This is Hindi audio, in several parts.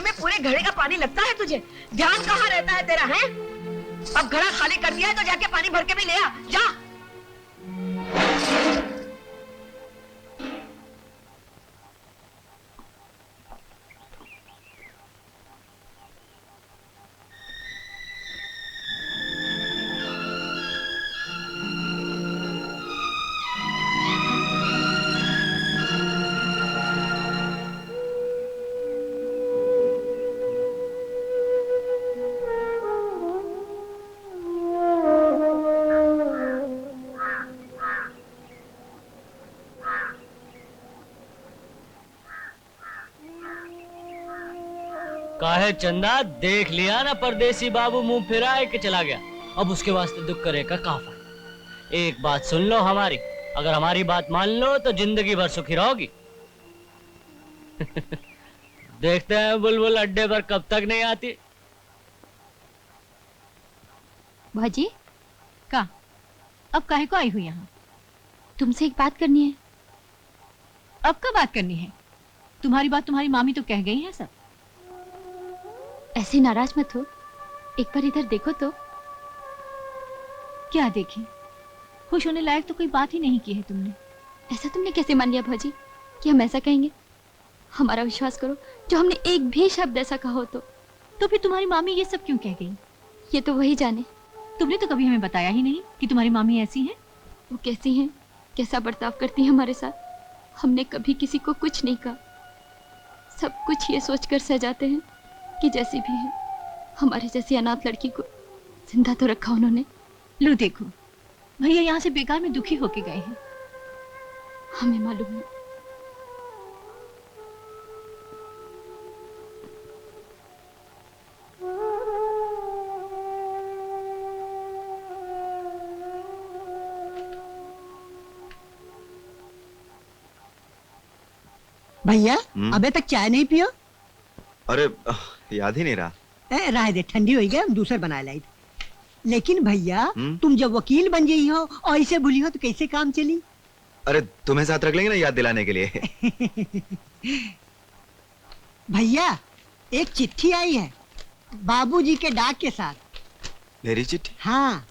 में पूरे घड़े का पानी लगता है तुझे? ध्यान कहाँ रहता है तेरा, है? अब घड़ा खाली कर दिया है तो जाके पानी भर के भी ले आ, जा। काहे चंदा, देख लिया ना परदेसी बाबू मुंह फिराए के चला गया। अब उसके वास्ते दुख करे का काफा। एक बात सुन लो हमारी, अगर हमारी बात मान लो तो जिंदगी भर सुखी रहोगी। देखते हैं बुलबुल अड्डे पर कब तक नहीं आती। भाजी का अब काहे को आई हुई यहाँ? तुमसे एक बात करनी है। अब क्या बात करनी है? तुम्हारी बात तुम्हारी मामी तो कह गई है सब। ऐसे नाराज मत हो, एक बार इधर देखो तो। क्या देखी? खुश होने लायक तो कोई बात ही नहीं की है तुमने। ऐसा तुमने कैसे मान लिया भाजी कि हम ऐसा कहेंगे? हमारा विश्वास करो, जो हमने एक भी शब्द ऐसा कहा हो तो फिर तुम्हारी मामी ये सब क्यों कह गई? ये तो वही जाने। तुमने तो कभी हमें बताया ही नहीं कि तुम्हारी मामी ऐसी हैं। वो कैसी हैं, कैसा बर्ताव करती हैं हमारे साथ, हमने कभी किसी को कुछ नहीं कहा। सब कुछ ये सोचकर सह जाते हैं कि जैसी भी है, हमारे जैसी अनाथ लड़की को जिंदा तो रखा उन्होंने। लो देखो, भैया यहाँ से बेकार में दुखी होके गए हैं। हमें मालूम है। भैया अबे तक चाय नहीं पियो? अरे याद ही नहीं रहा। राह दे, ठंडी हो गई, दूसरे बना लाई। लेकिन भैया तुम जब वकील बन गई हो और इसे भूली हो तो कैसे काम चली? अरे तुम्हें साथ रख लेंगे ना याद दिलाने के लिए। भैया एक चिट्ठी आई है बाबूजी के डाक के साथ। मेरी चिट्ठी? हाँ।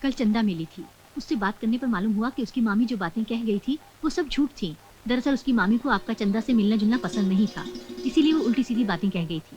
कल चंदा मिली थी, उससे बात करने पर मालूम हुआ कि उसकी मामी जो बातें कह गई थी वो सब झूठ थी। दरअसल उसकी मामी को आपका चंदा से मिलना जुलना पसंद नहीं था, इसीलिए वो उल्टी सीधी बातें कह गई थी।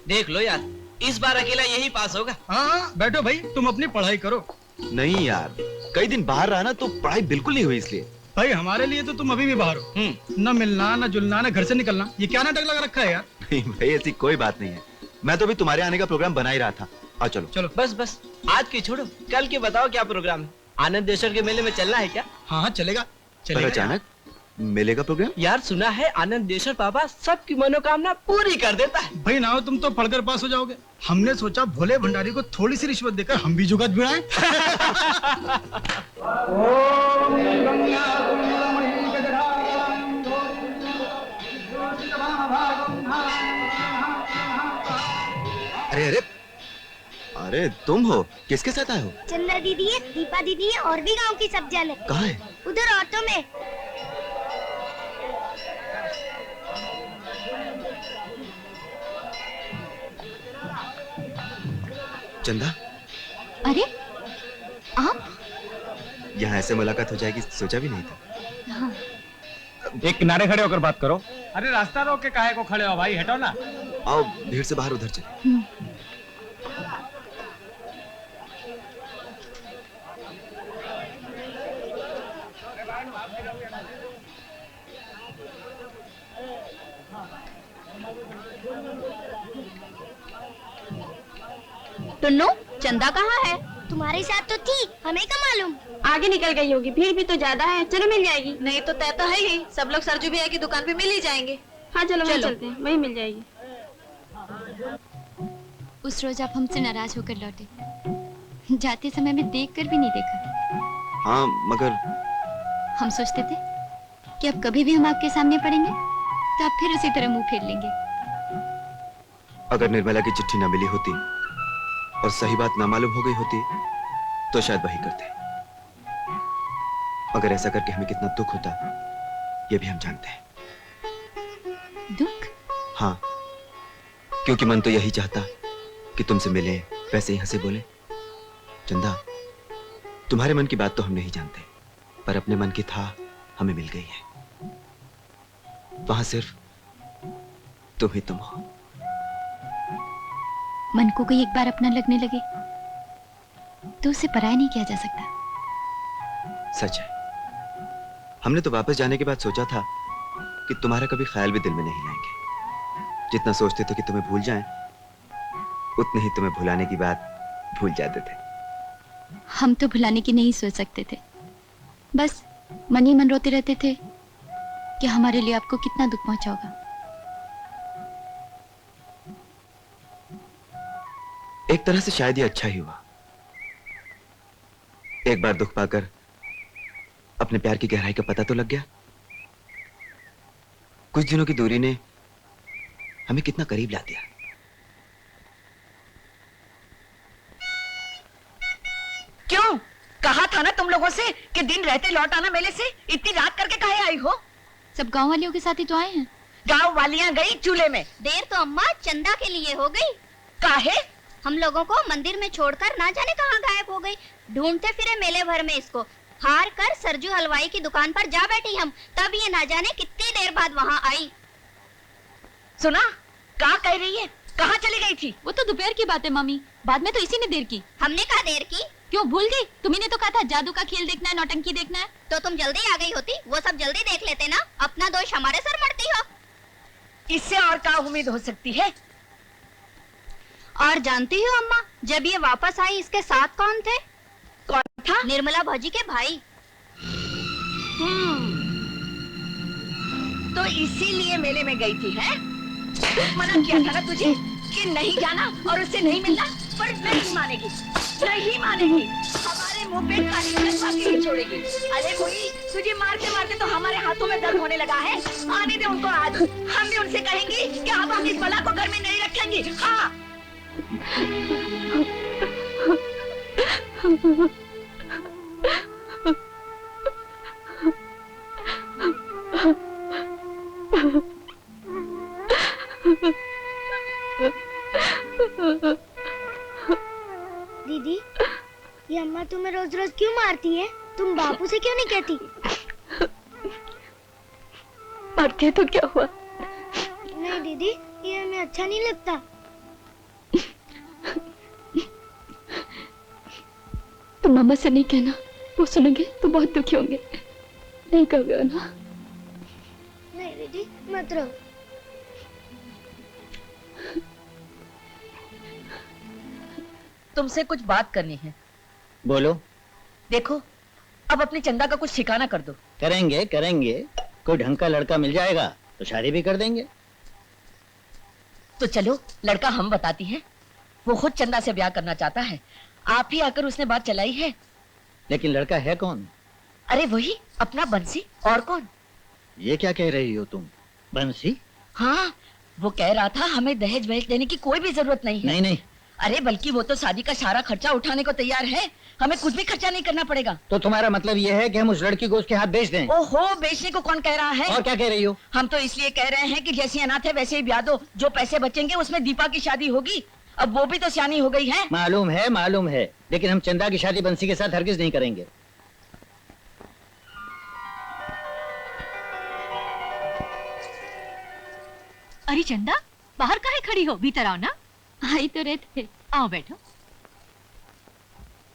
देख लो यार, इस बार अकेला यही पास होगा। हाँ बैठो भाई, तुम अपनी पढ़ाई करो। नहीं यार, कई दिन बाहर रहा ना तो पढ़ाई बिल्कुल नहीं हुई, इसलिए। भाई हमारे लिए तो तुम अभी भी बाहर हो। न मिलना न जुलना न घर से निकलना, ये क्या नाटक लगा रखा है यार? नहीं भाई, ऐसी कोई बात नहीं है। मैं तो अभी तुम्हारे आने का प्रोग्राम बना ही रहा था। आओ चलो। चलो बस बस, आज की छोड़ो, कल के बताओ क्या प्रोग्राम है? आनंद देशर के मेले में चलना है क्या? हाँ हाँ चलेगा। पर अचानक मेले का प्रोग्राम? यार सुना है आनंद देशर बाबा सबकी मनोकामना पूरी कर देता है। भाई ना हो तुम तो पढ़कर पास हो जाओगे। हमने सोचा भोले भंडारी को थोड़ी सी रिश्वत देकर हम भी जुगाड़ भिड़ाएं। अरे अरे अरे तुम हो, किसके साथ आए हो? चंदा दीदी है, दीपा दीदी है और भी गांव की सब जन है। कहाँ है? उधर ऑटो में। चंदा, अरे आप यहाँ ऐसे मुलाकात हो जाएगी सोचा भी नहीं था। हाँ। एक किनारे खड़े होकर बात करो। अरे रास्ता रोक के काहे को खड़े हो भाई, हटो ना। आओ भीड़ से बाहर उधर चले। टुन्नू, चंदा कहाँ है? तुम्हारे साथ तो थी, हमें क्या मालूम? आगे निकल गई होगी, भीड़ भी तो ज्यादा है। चलो मिल जाएगी। नहीं तो तय तो है ही, सब लोग सरजू भैया की दुकान पे मिल ही जाएंगे। हाँ चलो वहीं चलते हैं, वहीं मिल जाएगी। उस रोज आप हमसे नाराज होकर लौटे, जाते समय में देखकर भी नहीं देखा। हाँ मगर हम सोचते थे कि अब कभी भी हम आपके सामने पड़ेंगे तो आप फिर उसी तरह मुंह फेर लेंगे। अगर निर्मला की चिट्ठी न मिली होती और सही बात ना मालूम हो गई होती तो शायद वही करते। अगर ऐसा करके हमें कितना दुख होता ये भी हम जानते हैं। दुख? हाँ, क्योंकि मन तो यही चाहता कि तुमसे मिले, वैसे ही हंसे बोले। चंदा, तुम्हारे मन की बात तो हम नहीं जानते, पर अपने मन की था हमें मिल गई है। वहां सिर्फ तुम ही तुम हो। मन को कोई एक बार अपना लगने लगे तो उसे पराया नहीं किया जा सकता। सच है। हमने तो वापस जाने के बाद सोचा था कि तुम्हारा कभी ख्याल भी दिल में नहीं लाएंगे। जितना सोचते थे कि तुम्हें भूल जाएं, उतने ही तुम्हें भुलाने की बात भूल जाते थे। हम तो भुलाने की नहीं सोच सकते थे, बस मन ही मन रोते रहते थे कि हमारे लिए आपको कितना दुख पहुंचा होगा। एक तरह से शायद ये अच्छा ही हुआ। एक बार दुख पाकर अपने प्यार की गहराई का पता तो लग गया। कुछ दिनों की दूरी ने हमें कितना करीब ला दिया। क्यों? कहा था ना तुम लोगों से कि दिन रहते लौट आना मेले से। इतनी रात करके काहे आई हो? सब गांव वालियों के साथ ही तो आए हैं। गांव वालियां गई चूल्हे में। देर तो अम्मा चंदा के लिए हो गई। काहे? हम लोगों को मंदिर में छोड़कर ना जाने कहाँ गायब हो गई। ढूंढते फिरे मेले भर में इसको। हार कर सरजू हलवाई की दुकान पर जा बैठी हम, तब ये ना जाने कितनी देर बाद वहाँ आई। सुना? कहाँ कह रही है? कहाँ चली गई थी? वो तो दोपहर की बात है मामी, बाद में तो इसी ने देर की। हमने कहा देर की? क्यों भूल गई? तुम्ही ने तो कहा था जादू का खेल देखना है, नौटंकी देखना है। तो तुम जल्दी आ गई होती, वो सब जल्दी देख लेते ना। अपना दोष हमारे सर मरती हो। इससे और क्या उम्मीद हो सकती है? और जानती हो अम्मा, जब ये वापस आई इसके साथ कौन थे? कौन था? निर्मला भौजी के भाई। तो इसीलिए मेले में गई थी, है? मना किया था ना तुझे कि नहीं जाना और उससे नहीं मिलना, पर नहीं मानेगी, नहीं मानेगी। हमारे मुंह पे खाली लगवा के ही छोड़ेगी। अरे कोई तुझे मारते मारते तो हमारे हाथों में दर्द होने लगा है। आने दे उनको आज। हम भी उनसे कहेंगे कि अब हम इस बला को घर में नहीं रखेंगे। हाँ। दीदी, ये अम्मा तुम्हें रोज रोज क्यों मारती है? तुम बापू से क्यों नहीं कहती? मारती है तो क्या हुआ? नहीं दीदी, ये हमें अच्छा नहीं लगता। तुम मामा से नहीं कहना, वो सुनेंगे तो बहुत दुखी होंगे। नहीं कहोगे ना? नहीं दीदी, मत रहो। तुमसे कुछ बात करनी है। बोलो। देखो, अब अपनी चंदा का कुछ ठिकाना कर दो। करेंगे करेंगे, कोई ढंग का लड़का मिल जाएगा तो शादी भी कर देंगे। तो चलो, लड़का हम बताती हैं। वो खुद चंदा से ब्याह करना चाहता है। आप ही आकर उसने बात चलाई है। लेकिन लड़का है कौन? अरे वही अपना बंसी, और कौन? ये क्या कह रही हो तुम? बंसी? हाँ, वो कह रहा था हमें दहेज वहेज देने की कोई भी जरूरत नहीं है। नहीं नहीं। अरे बल्कि वो तो शादी का सारा खर्चा उठाने को तैयार है। हमें कुछ भी खर्चा नहीं करना पड़ेगा। तो तुम्हारा मतलब ये है कि हम उस लड़की को उसके हाथ बेच दें? ओहो, बेचने को कौन कह रहा है? और क्या कह रही हो? हम तो इसलिए कह रहे हैं कि जैसी अनाथ है वैसे ही ब्याह दो। जो पैसे बचेंगे उसमें दीपा की शादी होगी। अब वो भी तो सियानी हो गई है। मालूम है, लेकिन हम चंदा की शादी बंसी के साथ हरगिज नहीं करेंगे। अरे चंदा, बाहर काहे खड़ी हो? भीतर आओ ना। आई तो रहे थे। आओ बैठो।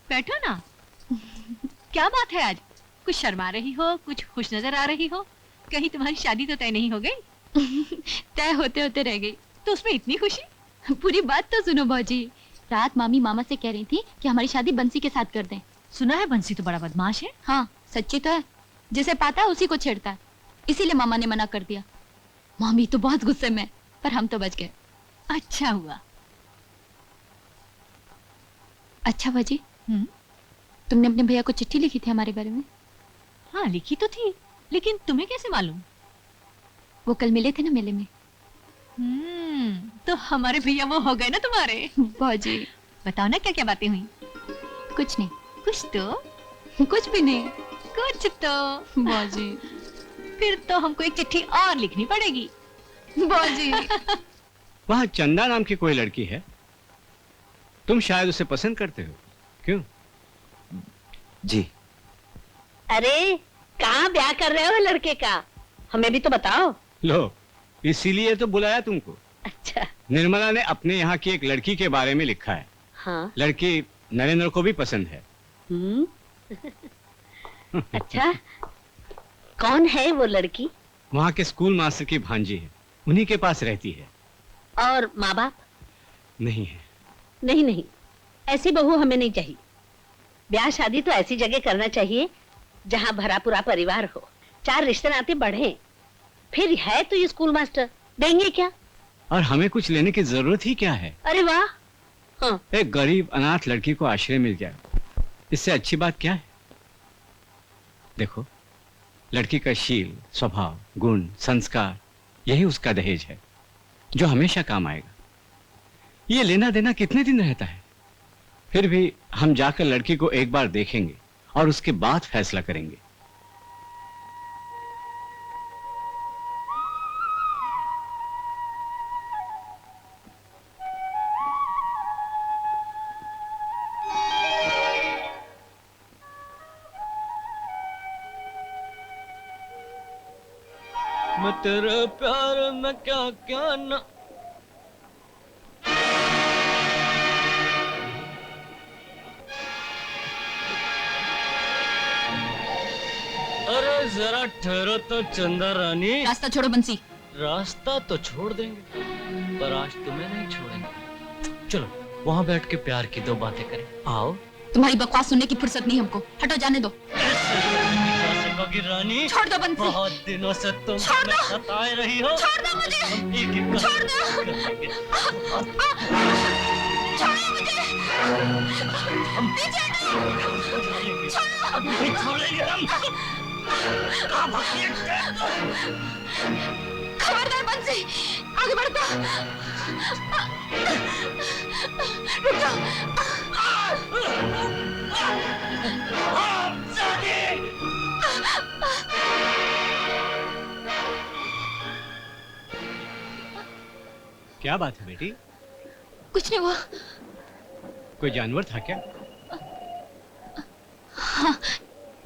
बैठो ना। क्या बात है आज? कुछ शर्मा रही हो, कुछ खुश नजर आ रही हो। कहीं तुम्हारी शादी तो तय नहीं हो गई? तय होते होते रह गई। तो उसमें इतनी खुशी? पूरी बात तो सुनो भौजी। रात मामी मामा से कह रही थी कि हमारी शादी बंसी के साथ कर दें। सुना है बंसी तो बड़ा बदमाश है। हाँ, सच्ची तो है। जिसे पाता है उसी को छेड़ता है। इसीलिए मामा ने मना कर दिया। मामी तो बहुत गुस्से में, पर हम तो बच गए। अच्छा हुआ। अच्छा भौजी, तुमने अपने भैया को चिट्ठी लिखी थी हमारे बारे में? हाँ लिखी तो थी, लेकिन तुम्हें कैसे मालूम? वो कल मिले थे ना मेले में। तो हमारे भैया वो हो गए ना तुम्हारे। बाजी बताओ ना क्या क्या बातें हुई? कुछ नहीं। कुछ तो? कुछ भी नहीं। कुछ तो? बाजी फिर तो हमको एक चिट्ठी और लिखनी पड़ेगी। बाजी वहाँ चंदा नाम की कोई लड़की है, तुम शायद उसे पसंद करते हो, क्यों? जी। अरे कहाँ ब्याह कर रहे हो लड़के का, हमें भी तो बताओ। लो, इसीलिए तो बुलाया तुमको। अच्छा। निर्मला ने अपने यहाँ की एक लड़की के बारे में लिखा है। हाँ। लड़की नरेंद्र को भी पसंद है। अच्छा, कौन है वो लड़की? वहाँ के स्कूल मास्टर की भांजी है, उन्हीं के पास रहती है। और माँ बाप? नहीं है। नहीं नहीं, ऐसी बहू हमें नहीं चाहिए। ब्याह शादी तो ऐसी जगह करना चाहिए जहाँ भरा पूरा परिवार हो, 4 रिश्ते नाते बढ़े। फिर है तो ये स्कूल मास्टर, देंगे क्या? और हमें कुछ लेने की जरूरत ही क्या है? अरे वाह। हाँ। एक गरीब अनाथ लड़की को आश्रय मिल जाए, इससे अच्छी बात क्या है? देखो, लड़की का शील, स्वभाव, गुण, संस्कार, यही उसका दहेज है जो हमेशा काम आएगा। ये लेना देना कितने दिन रहता है? फिर भी हम जाकर लड़की को एक बार देखेंगे और उसके बाद फैसला करेंगे। मैं तेरे प्यार में क्या क्या ना। अरे जरा ठहरो तो चंदा रानी। रास्ता छोड़ो बंसी। रास्ता तो छोड़ देंगे, पर आज तुम्हें नहीं छोड़ेंगे। चलो वहाँ बैठ के प्यार की 2 बातें करें। आओ। तुम्हारी बकवास सुनने की फुर्सत नहीं हमको, हटो जाने दो। रानी छोड़ दो बंसी। बहुत दिनों से तुम हमें सताए रही हो। छोड़ दो मुझे। छोड़ दो। छोड़ो मुझे। पीछे हटो। छोड़ेंगे हम। खबरदार बंसी, आगे बढ़ दो। रुक जाओ। क्या बात है बेटी? कुछ नहीं हुआ। कोई जानवर था क्या? हाँ,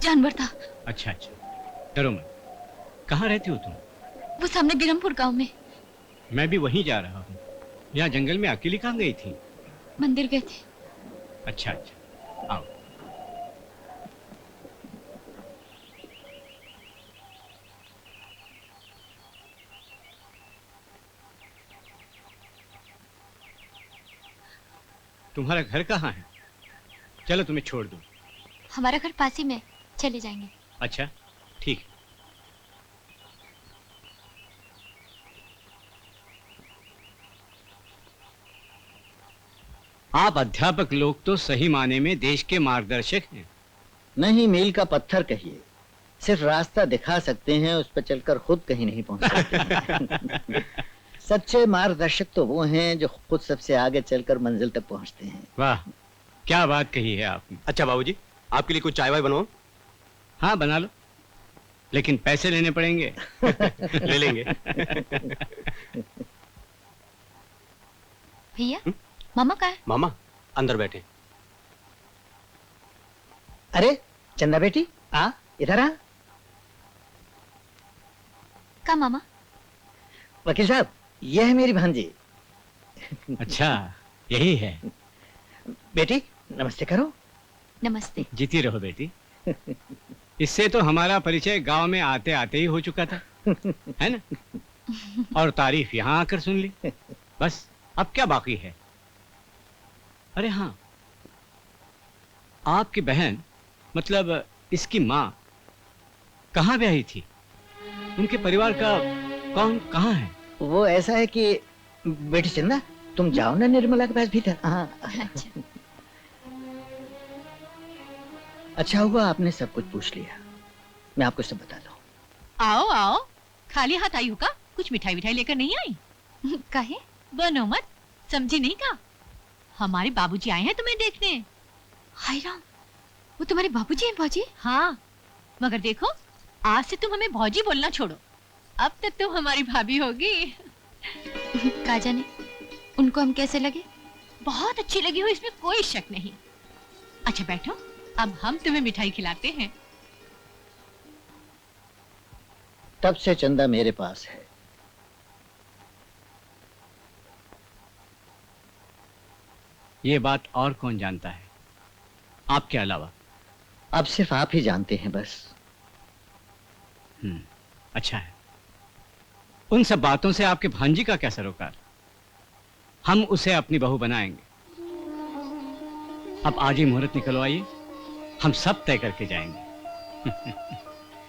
जानवर था। अच्छा अच्छा, डरो मत। कहाँ रहती हो तुम? वो सामने बिरमपुर गांव में। मैं भी वहीं जा रहा हूँ। यहाँ जंगल में अकेली कहाँ गई थी? मंदिर गए थे। अच्छा अच्छा, आओ। तुम्हारा घर कहाँ है? चलो तुम्हें छोड़ दूं। हमारा घर पास ही में, चले जाएंगे। अच्छा ठीक। आप अध्यापक लोग तो सही माने में देश के मार्गदर्शक हैं। नहीं, मील का पत्थर कहिए, सिर्फ रास्ता दिखा सकते हैं, उस पर चलकर खुद कहीं नहीं पहुंच सकते। सच्चे मार्गदर्शक तो वो हैं जो खुद सबसे आगे चलकर मंजिल तक पहुंचते हैं। वाह, क्या बात कही है आपने। अच्छा बाबूजी, आपके लिए कुछ चाय वाय बनवाऊं? हाँ बना लो, लेकिन पैसे लेने पड़ेंगे। ले लेंगे। भैया, मामा कहाँ है? मामा अंदर बैठे। अरे चंदा बेटी, आ इधर आ। का मामा? वकील साहब, यह है मेरी भांजी। अच्छा, यही है। बेटी नमस्ते करो। नमस्ते। जीती रहो बेटी। इससे तो हमारा परिचय गांव में आते आते ही हो चुका था, है ना? और तारीफ यहाँ आकर सुन ली। बस अब क्या बाकी है? अरे हाँ, आपकी बहन मतलब इसकी माँ कहाँ ब्याही थी? उनके परिवार का कौन कहाँ है? वो ऐसा है कि बेटी चंदा, तुम जाओ ना निर्मला के पास भीतर। हाँ। अच्छा हुआ आपने सब कुछ पूछ लिया। मैं आपको सब बताता हूँ। आओ आओ, खाली हाथ आई हो का? कुछ मिठाई विठाई लेकर नहीं आई? काहे? बनो मत, समझी नहीं का? हमारे बाबूजी आए हैं तुम्हें देखने। हाय राम, वो तुम्हारे बाबूजी हैं भौजी? हाँ, मगर देखो आज से तुम हमें भौजी बोलना छोड़ो, अब तक तुम हमारी भाभी होगी। का जाने उनको हम कैसे लगे? बहुत अच्छी लगी हो, इसमें कोई शक नहीं। अच्छा बैठो, अब हम तुम्हें मिठाई खिलाते हैं। तब से चंदा मेरे पास है। ये बात और कौन जानता है आपके अलावा? अब सिर्फ आप ही जानते हैं बस। अच्छा है। उन सब बातों से आपके भांजी का क्या सरोकार? हम उसे अपनी बहू बनाएंगे। अब आज ही मुहूर्त निकलवाइए, हम सब तय करके जाएंगे।